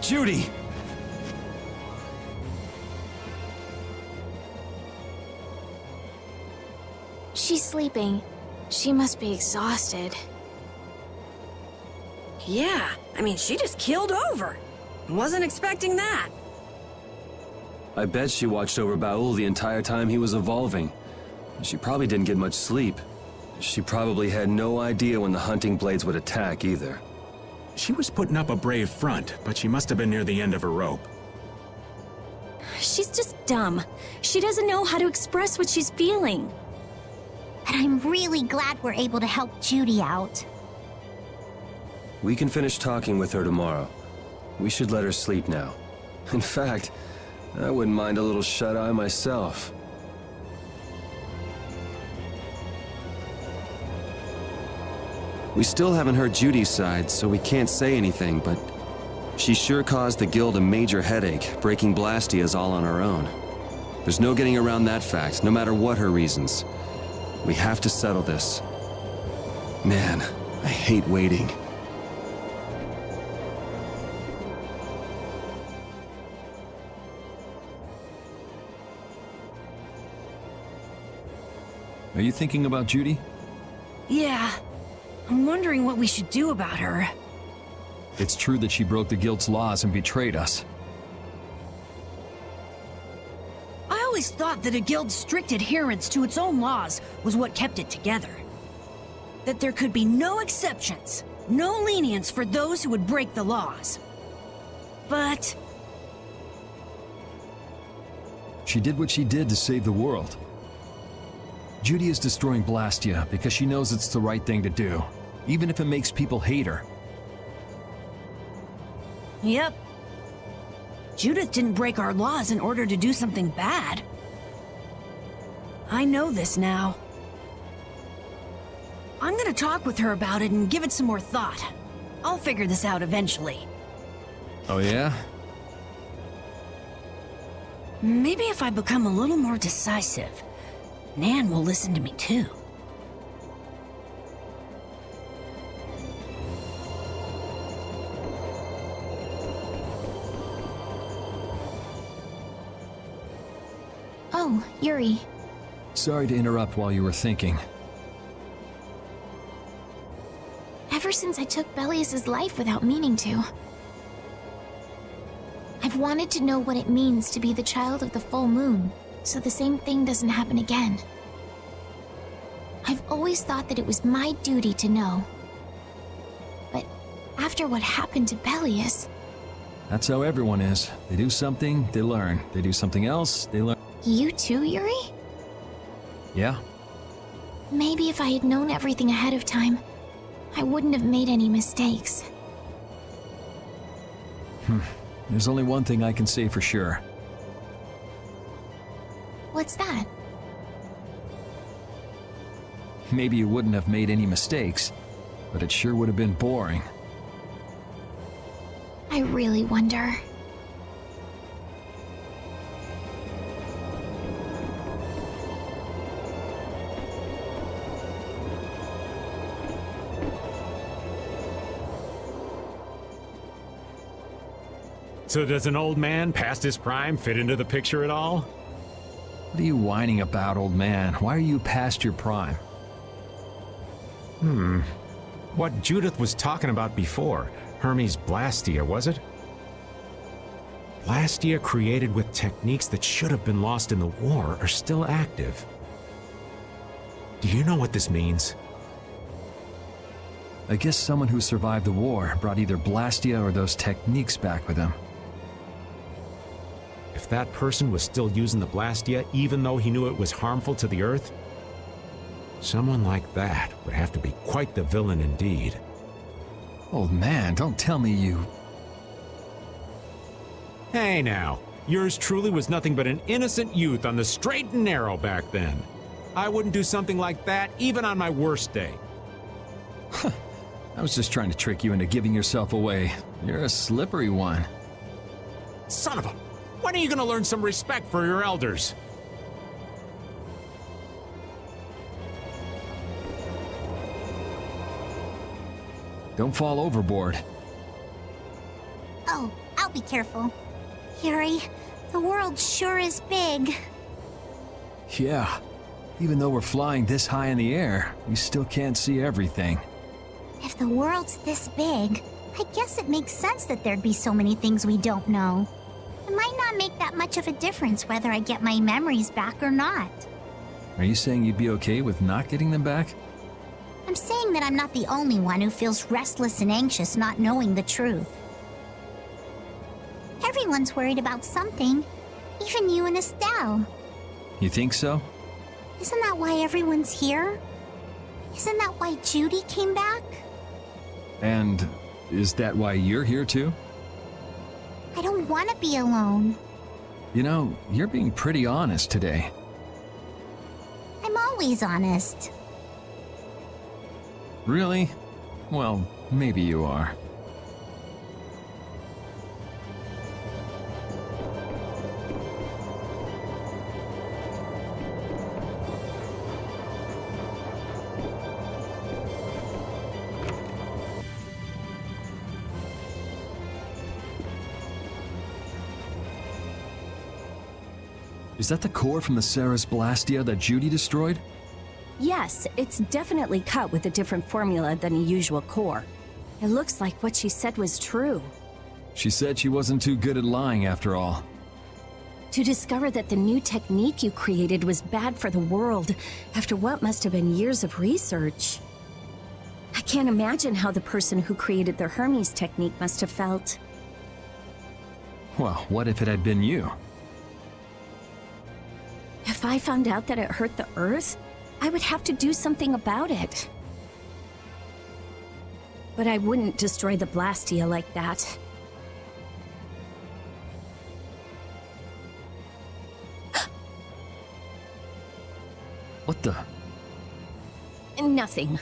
Judy! She's sleeping. She must be exhausted. Yeah, I mean, she just keeled over. Wasn't expecting that. I bet she watched over Baul the entire time he was evolving. She probably didn't get much sleep. She probably had no idea when the hunting blades would attack either. She was putting up a brave front, but she must have been near the end of her rope. She's just dumb. She doesn't know how to express what she's feeling. And I'm really glad we're able to help Judy out. We can finish talking with her tomorrow. We should let her sleep now. In fact, I wouldn't mind a little shut-eye myself. We still haven't heard Judy's side, so we can't say anything, but she sure caused the guild a major headache, breaking Blastias all on her own. There's no getting around that fact, no matter what her reasons. We have to settle this. Man, I hate waiting. Are you thinking about Judy? Yeah, I'm wondering what we should do about her. It's true that she broke the guild's laws and betrayed us. I always thought that a guild's strict adherence to its own laws was what kept it together. That there could be no exceptions, no lenience for those who would break the laws. But She did what she did to save the world. Judy is destroying Blastia because she knows it's the right thing to do, even if it makes people hate her. yep, Judith didn't break our laws in order to do something bad. I know this now. I'm gonna talk with her about it and give it some more thought. I'll figure this out eventually. Oh yeah? Maybe if I become a little more decisive, Nan will listen to me too. Oh, Yuri. Sorry to interrupt while you were thinking. Ever since I took Belius's life without meaning to, I've wanted to know what it means to be the child of the full moon, so the same thing doesn't happen again. I've always thought that it was my duty to know. But after what happened to Belius... That's how everyone is. They do something, they learn. They do something else, they learn. You too, Yuri? Yeah? Maybe if I had known everything ahead of time, I wouldn't have made any mistakes. There's only one thing I can say for sure. What's that? Maybe you wouldn't have made any mistakes, but it sure would have been boring. I really wonder. So does an old man past his prime fit into the picture at all? What are you whining about, old man? Why are you past your prime? What Judith was talking about before, Hermes Blastia, was it? Blastia created with techniques that should have been lost in the war are still active. Do you know what this means? I guess someone who survived the war brought either Blastia or those techniques back with him. If that person was still using the Blastia even though he knew it was harmful to the Earth, someone like that would have to be quite the villain indeed. Old man, don't tell me you... Hey now, yours truly was nothing but an innocent youth on the straight and narrow back then. I wouldn't do something like that even on my worst day. I was just trying to trick you into giving yourself away. You're a slippery one. Son of a... When are you gonna learn some respect for your elders? Don't fall overboard. Oh, I'll I'll be careful. Yuri, the world sure is big. Yeah. Even though we're flying this high in the air, we still can't see everything. If the world's this big, I guess it makes sense that there'd be so many things we don't know. It might not make that much of a difference whether I get my memories back or not. Are you saying you'd be okay with not getting them back? I'm saying that I'm not the only one who feels restless and anxious not knowing the truth. Everyone's worried about something, even you and Estelle. You think so? Isn't that why everyone's here? Isn't that why Judy came back? And is that why you're here too? I don't want to be alone. You know, you're being pretty honest today. I'm always honest. Really? Well, maybe you are. Is that the core from the Ceres Blastia that Judy destroyed? Yes, it's definitely cut with a different formula than a usual core. It looks like what she said was true. She said she wasn't too good at lying after all. To discover that the new technique you created was bad for the world after what must have been years of research. I can't imagine how the person who created the Hermes technique must have felt. Well, what if it had been you? If I found out that it hurt the Earth, I would have to do something about it. But I wouldn't destroy the Blastia like that. What the? Nothing.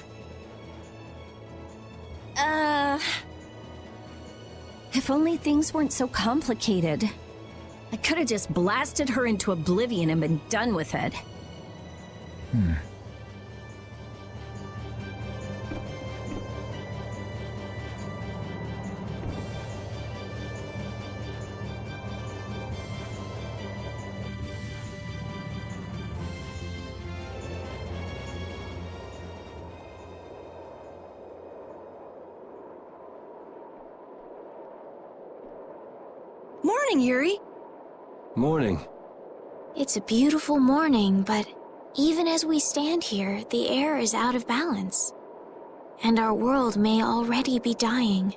If only things weren't so complicated. I could have just blasted her into oblivion and been done with it. Morning, Yuri. Morning. It's a beautiful morning, but even as we stand here, the air is out of balance. And our world may already be dying.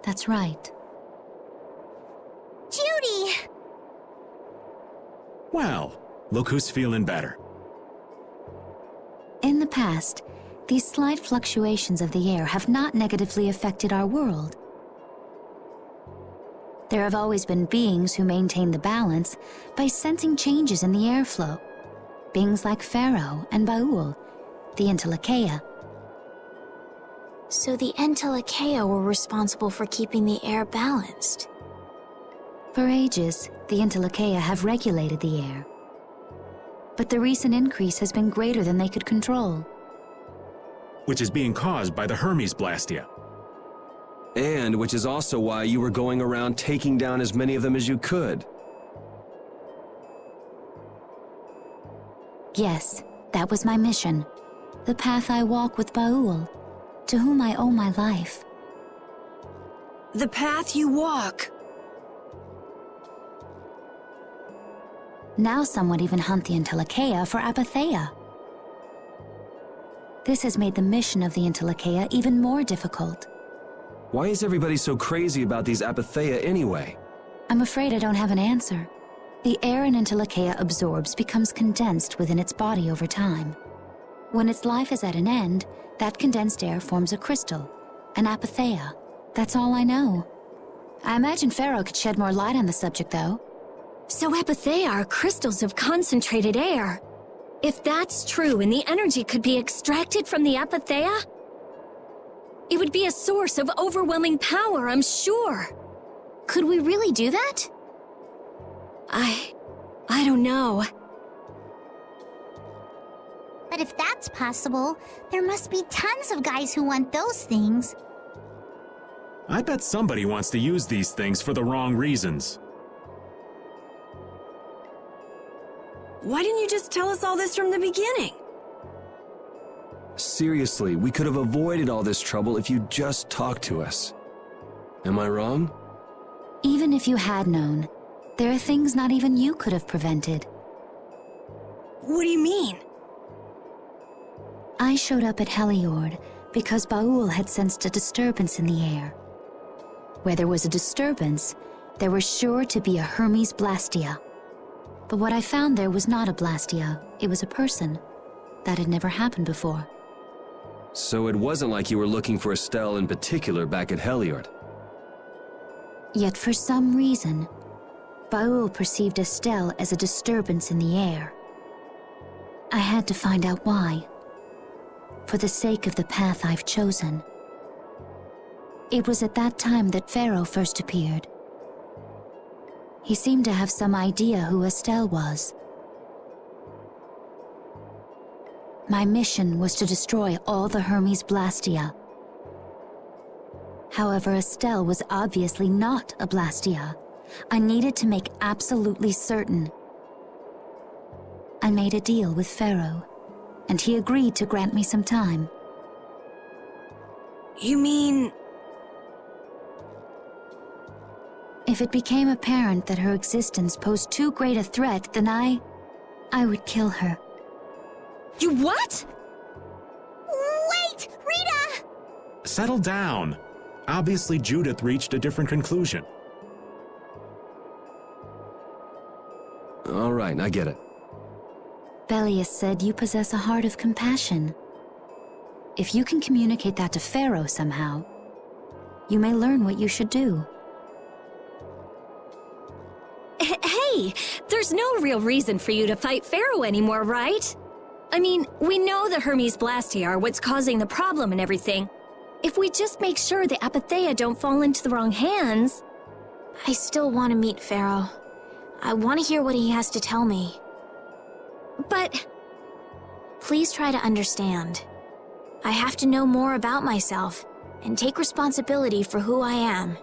That's right. Judy! Well, look who's feeling better. In the past, these slight fluctuations of the air have not negatively affected our world. There have always been beings who maintain the balance by sensing changes in the airflow. Beings like Phaeroh and Baul, the Entelekea. So the Entelekea were responsible for keeping the air balanced. For ages, the Entelekea have regulated the air. But the recent increase has been greater than they could control. Which is being caused by the Hermes Blastia. And which is also why you were going around taking down as many of them as you could. Yes, that was my mission. The path I walk with Baul, to whom I owe my life. The path you walk. Now some would even hunt the Entelekea for apatheia. This has made the mission of the Entelekea even more difficult. Why is everybody so crazy about these apatheia anyway? I'm afraid I don't have an answer. The air an Entelekea absorbs becomes condensed within its body over time. When its life is at an end, that condensed air forms a crystal, an apatheia. That's all I know. I imagine Phaeroh could shed more light on the subject, though. So apatheia are crystals of concentrated air. If that's true and the energy could be extracted from the apatheia, it would be a source of overwhelming power, I'm sure. Could we really do that? I don't know. But But if that's possible, there must be tons of guys who want those things. I bet somebody wants to use these things for the wrong reasons. Why didn't you just tell us all this from the beginning? Seriously, we could have avoided all this trouble if you'd just talked to us. Am I wrong? Even if you had known, there are things not even you could have prevented. What do you mean? I showed up at Heliord because Baul had sensed a disturbance in the air. Where there was a disturbance, there was sure to be a Hermes Blastia. But what I found there was not a Blastia, it was a person. That had never happened before. So it wasn't like you were looking for Estelle in particular back at Heliord. Yet for some reason, Baul perceived Estelle as a disturbance in the air. I had to find out why. For the sake of the path I've chosen. It was at that time that Phaeroh first appeared. He seemed to have some idea who Estelle was. My mission was to destroy all the Hermes Blastia. However, Estelle was obviously not a Blastia. I needed to make absolutely certain. I made a deal with Phaeroh, and he agreed to grant me some time. You mean... If it became apparent that her existence posed too great a threat, then I would kill her. You what? Wait! Rita! Settle down. Obviously, Judith reached a different conclusion. All right, I get it. Belius said you possess a heart of compassion. If you can communicate that to Phaeroh somehow, you may learn what you should do. Hey, there's no real reason for you to fight Phaeroh anymore, right? I mean, we know the Hermes Blastia are what's causing the problem and everything. If we just make sure the Apatheia don't fall into the wrong hands... I still want to meet Phaeroh. I want to hear what he has to tell me. But... Please try to understand. I have to know more about myself and take responsibility for who I am.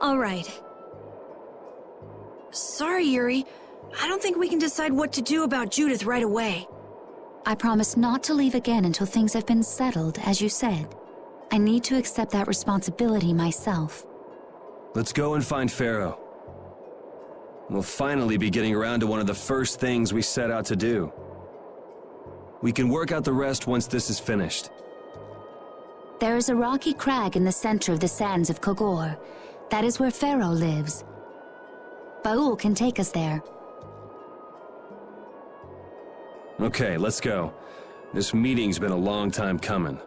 all right. Sorry, Yuri. I don't think we can decide what to do about Judith right away. I promise not to leave again until things have been settled, as you said. I need to accept that responsibility myself. Let's go and find Phaeroh. We'll finally be getting around to one of the first things we set out to do. We can work out the rest once this is finished. There is a rocky crag in the center of the sands of Kogor. That is where Phaeroh lives. Baul can take us there. Okay, let's go. This meeting's been a long time coming.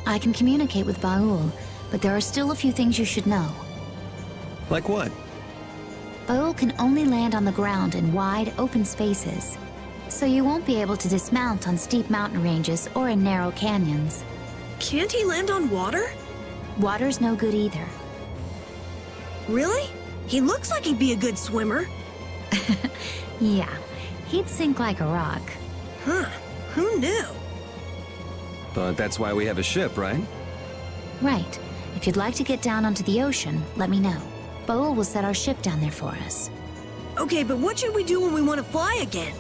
I can communicate with Baul, but there are still a few things you should know. Like what? Baul can only land on the ground in wide, open spaces, so you won't be able to dismount on steep mountain ranges or in narrow canyons. Can't he land on water? Water's no good either. Really? He looks like he'd be a good swimmer. Yeah, he'd sink like a rock. Huh. Who knew? But that's why we have a ship, right? Right. If you'd like to get down onto the ocean, let me know. Baul will set our ship down there for us. Okay, but what should we do when we want to fly again?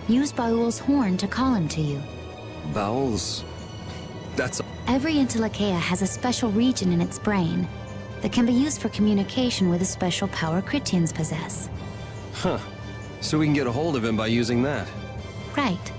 Use Baul's horn to call him to you. Bowels. That's... Every Intellicheia has a special region in its brain that can be used for communication with a special power Critians possess. Huh. So we can get a hold of him by using that. Right.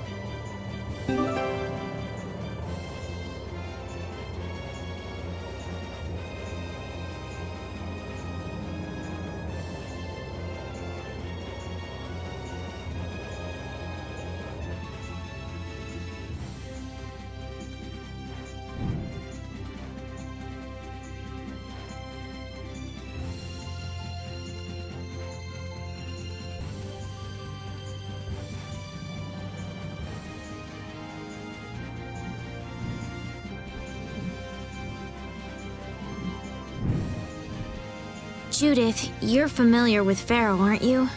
Judith, you're familiar with Phaeroh, aren't you?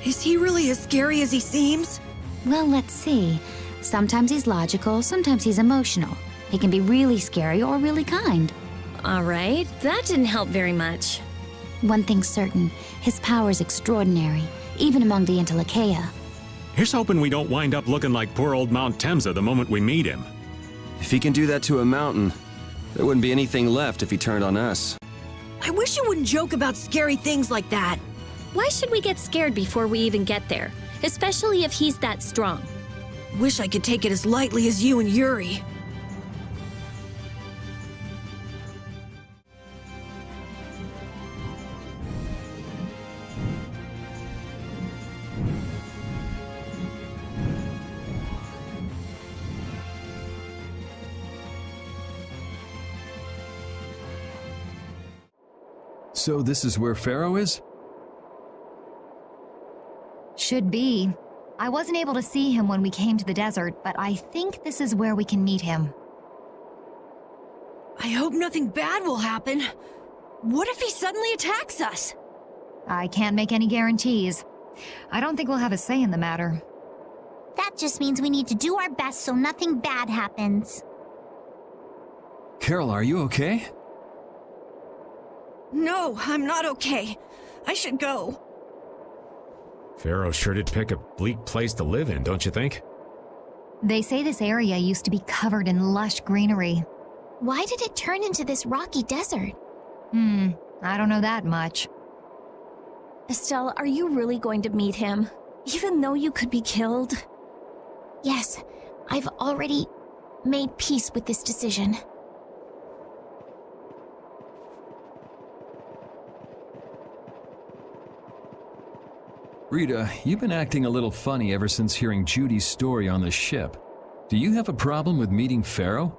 Is he really as scary as he seems? Well, let's see. Sometimes he's logical, sometimes he's emotional. He can be really scary or really kind. All right, that didn't help very much. One thing's certain, his power is extraordinary, even among the Intellikeia. Here's hoping we don't wind up looking like poor old Mount Temza the moment we meet him. If he can do that to a mountain, there wouldn't be anything left if he turned on us. I wish you wouldn't joke about scary things like that. Why should we get scared before we even get there? Especially if he's that strong. Wish I could take it as lightly as you and Yuri. So this is where Phaeroh is? Should be. I wasn't able to see him when we came to the desert, but I think this is where we can meet him. I hope nothing bad will happen. What if he suddenly attacks us? I can't make any guarantees. I don't think we'll have a say in the matter. That just means we need to do our best so nothing bad happens. Carol, are you okay? No, I'm not okay. I should go. Phaeroh sure did pick a bleak place to live in, don't you think? They say this area used to be covered in lush greenery. Why did it turn into this rocky desert? I don't know that much. Estelle, are you really going to meet him? Even though you could be killed? Yes, I've already made peace with this decision. Rita, you've been acting a little funny ever since hearing Judy's story on the ship. Do you have a problem with meeting Phaeroh?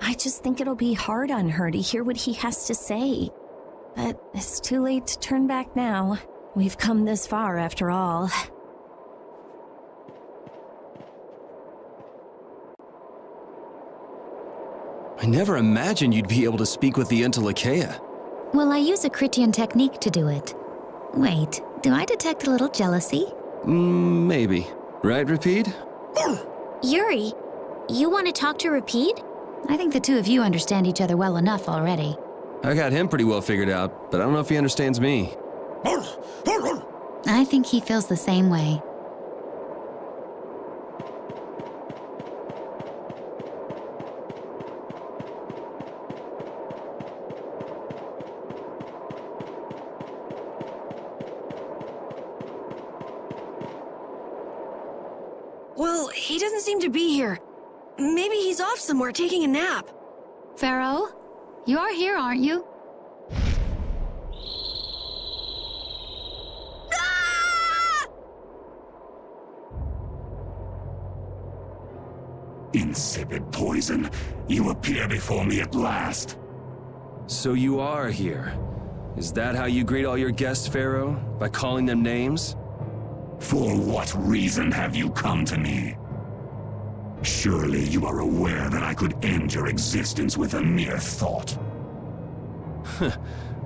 I just think it'll be hard on her to hear what he has to say. But it's too late to turn back now. We've come this far after all. I never imagined you'd be able to speak with the Intellikeia. Well, I use a Critian technique to do it. Wait, do I detect a little jealousy? Maybe. Right, Rapide? Yuri, you want to talk to Rapide? I think the two of you understand each other well enough already. I got him pretty well figured out, but I don't know if he understands me. I think he feels the same way. Well, he doesn't seem to be here. Maybe he's off somewhere taking a nap. Phaeroh, you are here, aren't you? Insipid poison, you appear before me at last. So you are here. Is that how you greet all your guests, Phaeroh? By calling them names? For what reason have you come to me? Surely you are aware that I could end your existence with a mere thought.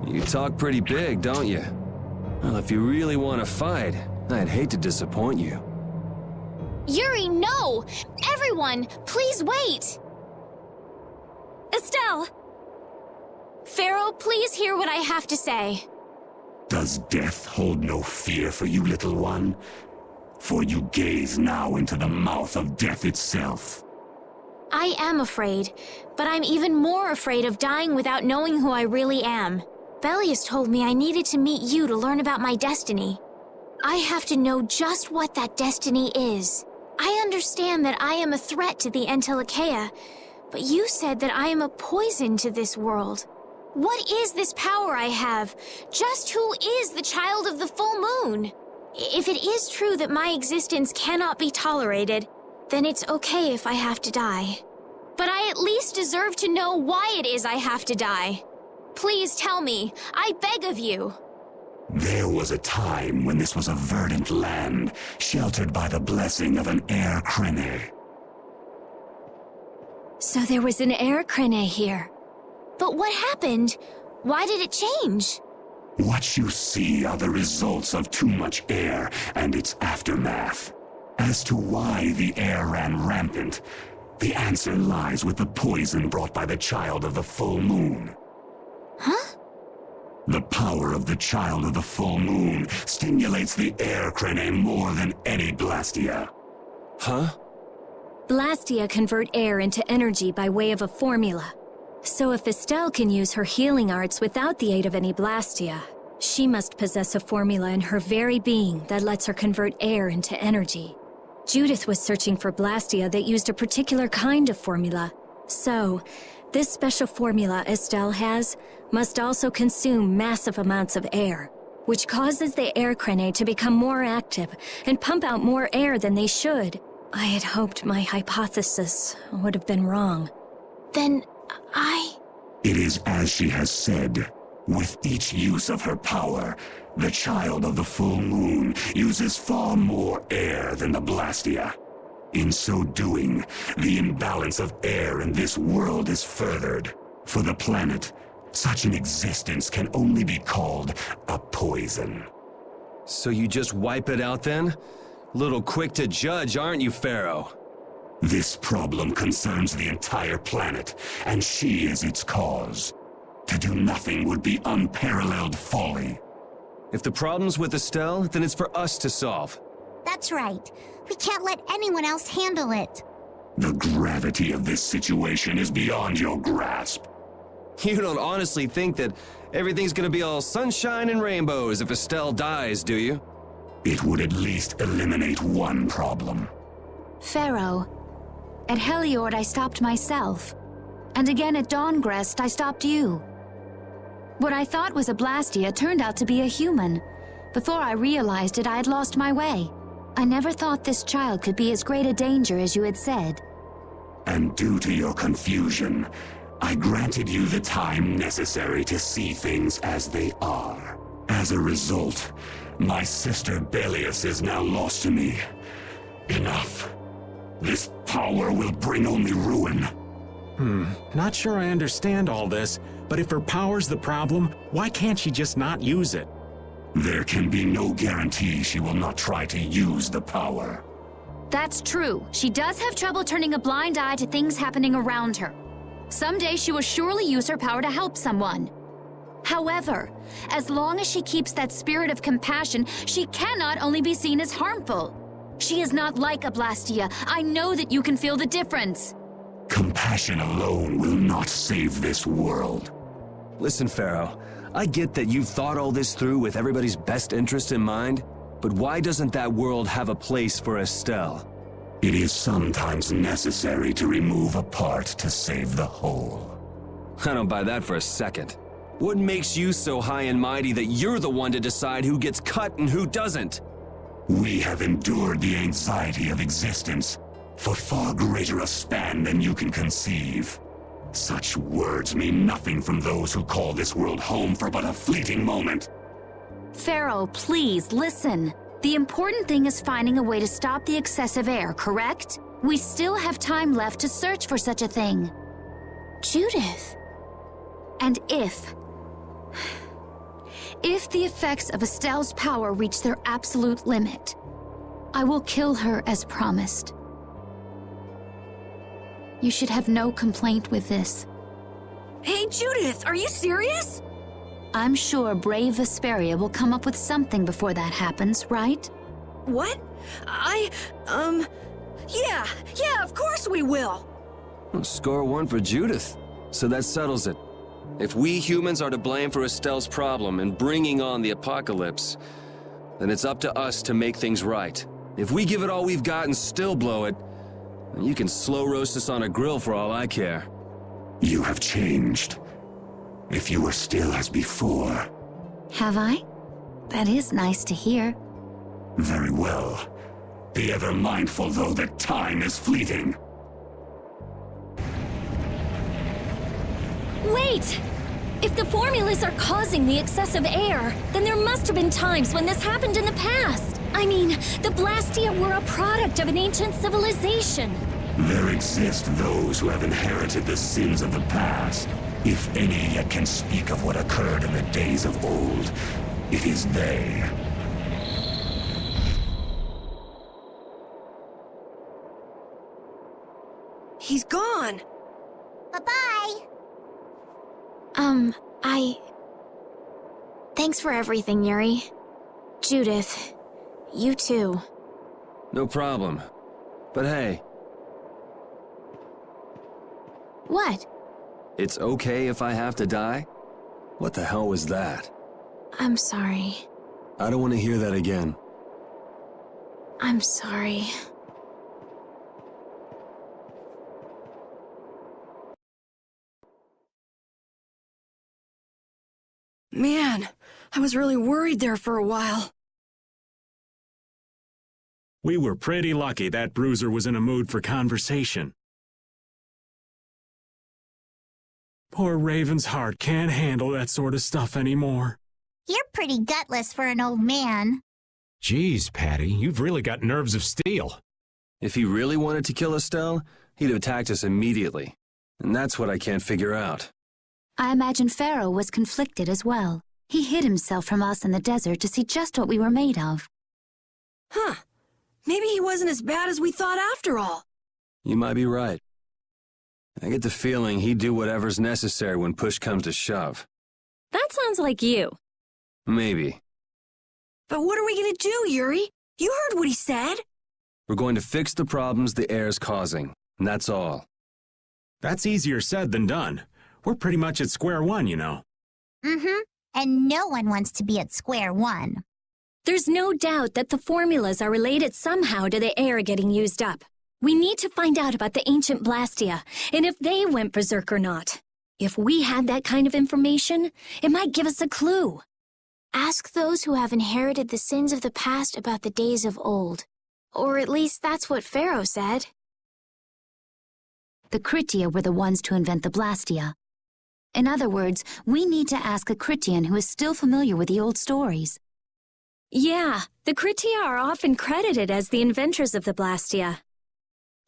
You talk pretty big, don't you? Well, if you really want to fight, I'd hate to disappoint you. Yuri, no! Everyone, please wait! Estelle! Phaeroh, please hear what I have to say. Does death hold no fear for you, little one? For you gaze now into the mouth of death itself. I am afraid, but I'm even more afraid of dying without knowing who I really am. Belius told me I needed to meet you to learn about my destiny. I have to know just what that destiny is. I understand that I am a threat to the Intellikeia, but you said that I am a poison to this world. What is this power I have? Just who is the child of the full moon? If it is true that my existence cannot be tolerated, then it's okay if I have to die. But I at least deserve to know why it is I have to die. Please tell me, I beg of you. There was a time when this was a verdant land, sheltered by the blessing of an air crene. So there was an air crene here. But what happened? Why did it change? What you see are the results of too much air and its aftermath. As to why the air ran rampant, the answer lies with the poison brought by the child of the full moon. Huh? The power of the child of the full moon stimulates the air crane more than any Blastia. Huh? Blastia convert air into energy by way of a formula. So if Estelle can use her healing arts without the aid of any Blastia, she must possess a formula in her very being that lets her convert air into energy. Judith was searching for Blastia that used a particular kind of formula. So, this special formula Estelle has must also consume massive amounts of air, which causes the air crane to become more active and pump out more air than they should. I had hoped my hypothesis would have been wrong. Then It is as she has said. With each use of her power, the child of the full moon uses far more air than the Blastia. In so doing, the imbalance of air in this world is furthered. For the planet, such an existence can only be called a poison. So you just wipe it out then? Little quick to judge, aren't you, Phaeroh? This problem concerns the entire planet, and she is its cause. To do nothing would be unparalleled folly. If the problem's with Estelle, then it's for us to solve. That's right. We can't let anyone else handle it. The gravity of this situation is beyond your grasp. You don't honestly think that everything's gonna be all sunshine and rainbows if Estelle dies, do you? It would at least eliminate one problem. Phaeroh, at Heliord I stopped myself. And again at Dawngrest I stopped you. What I thought was a Blastia turned out to be a human. Before I realized it, I had lost my way. I never thought this child could be as great a danger as you had said. And due to your confusion, I granted you the time necessary to see things as they are. As a result, my sister Belius is now lost to me. Enough. This power will bring only ruin. Not sure I understand all this, but if her power's the problem, why can't she just not use it? There can be no guarantee she will not try to use the power. That's true. She does have trouble turning a blind eye to things happening around her. Someday she will surely use her power to help someone. However, as long as she keeps that spirit of compassion, she cannot only be seen as harmful. She is not like a Blastia. I know that you can feel the difference. Compassion alone will not save this world. Listen, Phaeroh, I get that you've thought all this through with everybody's best interest in mind, but why doesn't that world have a place for Estelle? It is sometimes necessary to remove a part to save the whole. I don't buy that for a second. What makes you so high and mighty that you're the one to decide who gets cut and who doesn't? We have endured the anxiety of existence for far greater a span than you can conceive. Such words mean nothing from those who call this world home for but a fleeting moment. Phaeroh, please listen. The important thing is finding a way to stop the excessive air, correct? We still have time left to search for such a thing. Judith. And if the effects of Estelle's power reach their absolute limit, I will kill her as promised. You should have no complaint with this. Hey, Judith, are you serious? I'm sure brave Vesperia will come up with something before that happens, right? What? Yeah, of course we will. Well, score one for Judith. So that settles it. If we humans are to blame for Estelle's problem and bringing on the apocalypse, then it's up to us to make things right. If we give it all we've got and still blow it, you can slow roast us on a grill for all I care. You have changed. If you were still as before. Have I? That is nice to hear. Very well. Be ever mindful, though, that time is fleeting. Wait! If the formulas are causing the excessive air, then there must have been times when this happened in the past. I mean, the Blastia were a product of an ancient civilization. There exist those who have inherited the sins of the past. If any yet can speak of what occurred in the days of old, it is they. He's gone. Bye-bye. Thanks for everything, Yuri. Judith, you too. No problem. But hey, What? it's okay if I have to die? What the hell was that? I'm sorry. I don't want to hear that again. I'm sorry. Man, I was really worried there for a while. We were pretty lucky that bruiser was in a mood for conversation. Poor Raven's heart can't handle that sort of stuff anymore. You're pretty gutless for an old man. Geez, Patty, you've really got nerves of steel. If he really wanted to kill Estelle, he'd have attacked us immediately. And that's what I can't figure out. I imagine Phaeroh was conflicted as well. He hid himself from us in the desert to see just what we were made of. Huh. Maybe he wasn't as bad as we thought after all. You might be right. I get the feeling he'd do whatever's necessary when push comes to shove. That sounds like you. Maybe. But what are we gonna do, Yuri? You heard what he said. We're going to fix the problems the air's causing, and that's all. That's easier said than done. We're pretty much at square one, you know. Mm-hmm. And no one wants to be at square one. There's no doubt that the formulas are related somehow to the air getting used up. We need to find out about the ancient Blastia, and if they went berserk or not. If we had that kind of information, it might give us a clue. Ask those who have inherited the sins of the past about the days of old. Or at least that's what Phaeroh said. The Kritia were the ones to invent the Blastia. In other words, we need to ask a Kritian who is still familiar with the old stories. Yeah, the Kritia are often credited as the inventors of the Blastia.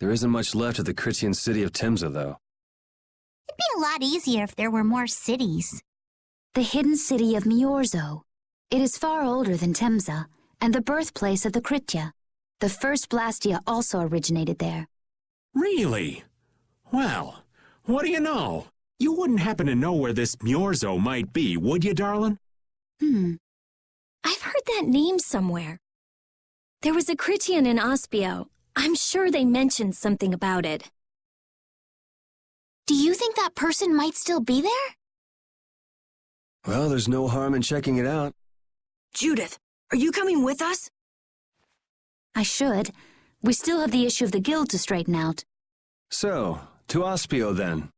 There isn't much left of the Kritian city of Timza, though. It'd be a lot easier if there were more cities. The hidden city of Miorzo. It is far older than Temza, and the birthplace of the Kritia. The first Blastia also originated there. Really? Well, what do you know? You wouldn't happen to know where this Miorzo might be, would you, darling? I've heard that name somewhere. There was a Kritian in Ospio. I'm sure they mentioned something about it. Do you think that person might still be there? Well, there's no harm in checking it out. Judith, are you coming with us? I should. We still have the issue of the guild to straighten out. So, to Ospio then.